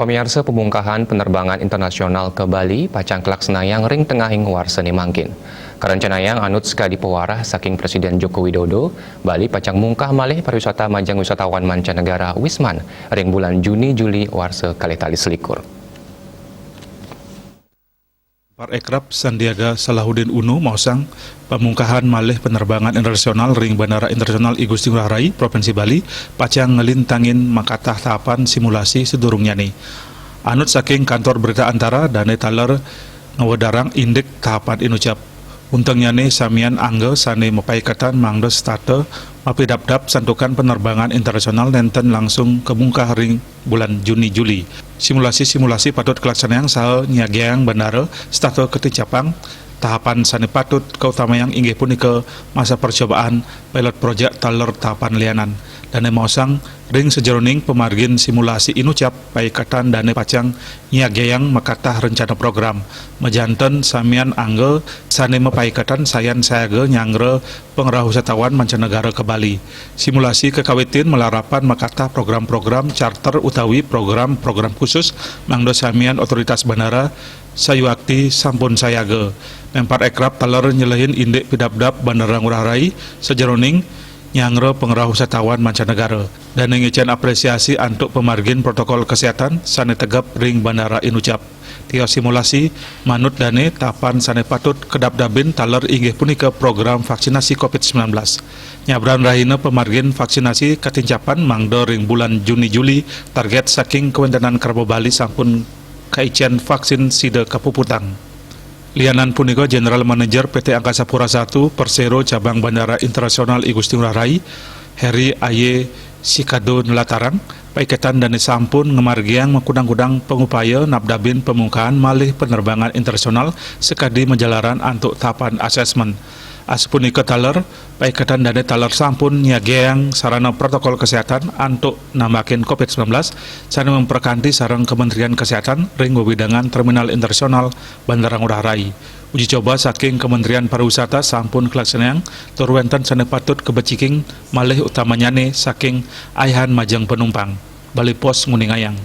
Pemirsa pembungkahan penerbangan internasional ke Bali, pacang kelaksanayang ring tengahing warsani mangkin. Kerencanayang anut sekali pewarah saking Presiden Joko Widodo, Bali pacang mungkah malih pariwisata majang wisatawan mancanegara Wisman, ring bulan Juni-Juli warsa kalitali selikur. Parekraf Sandiaga Salahuddin Uno mausang pemungkahan malih penerbangan internasional ring Bandara Internasional I Gusti Ngurah Rai, Provinsi Bali, pacang ngelintangin makatah tahapan simulasi sedurungnya nih. Anut saking kantor berita antara Dane Taler ngawedarang indek tahapan inucap. Untengnya nih samian angge sane mepaikatan mangdo starte mapidap-dap santukan penerbangan internasional nenten langsung kemungkah ring bulan Juni-Juli. Simulasi-simulasi patut kelaksanaan sal nyageang bandara starte keticapang tahapan sane patut keutamayang inggih punika masa percobaan pilot project taler tahapan lianan. Dane mausang ring sejeroning pemargin simulasi inucap paikatan dane pacang nyageang makatah rencana program mejanten samian angge sane mepaikatan sayan sayage nyangre pengerah wisatawan mancanegara ke Bali. Simulasi kekawitin melarapan makatah program-program charter utawi program-program khusus mangdo samian otoritas bandara sayuakti sampun sayage. Mempar ekrap taler nyelehin indek pidabdap Bandara Ngurah Rai sejeroning nyangre pengerah wisatawan mancanegara dan ngecen apresiasi untuk pemargin protokol kesehatan sane tegap ring bandara inucap. Tio simulasi manut dane tapan sane patut kedap-dabin taler inggih punika program vaksinasi COVID-19. Nyabran rahina pemargin vaksinasi katincapan mangdo ring bulan Juni-Juli target saking Kewentenan Karbo Bali sampun kaician vaksin sida kapuputang. Lianan punika General Manager PT Angkasa Pura I Persero Cabang Bandara Internasional I Gusti Ngurah Rai, Heri Aye Sikado Nelatarang, paiketan dan sampun ngemargiang mengkudang-kudang pengupaya nabdabin pemungkahan malih penerbangan internasional sekadi menjalaran antuk tahapan asesmen. Aspunika taler, paikatan dane taler sampun nyageang sarana protokol kesehatan antuk namakin COVID-19 sana memperkanti sarang Kementerian Kesehatan ring wewidangan Terminal Internasional Bandara Ngurah Rai. Uji coba saking Kementerian Pariwisata sampun kelaksanaan tur wenten sana patut kebeciking malih utamanya nih saking aihan majang penumpang. Bali Pos Nguningayang.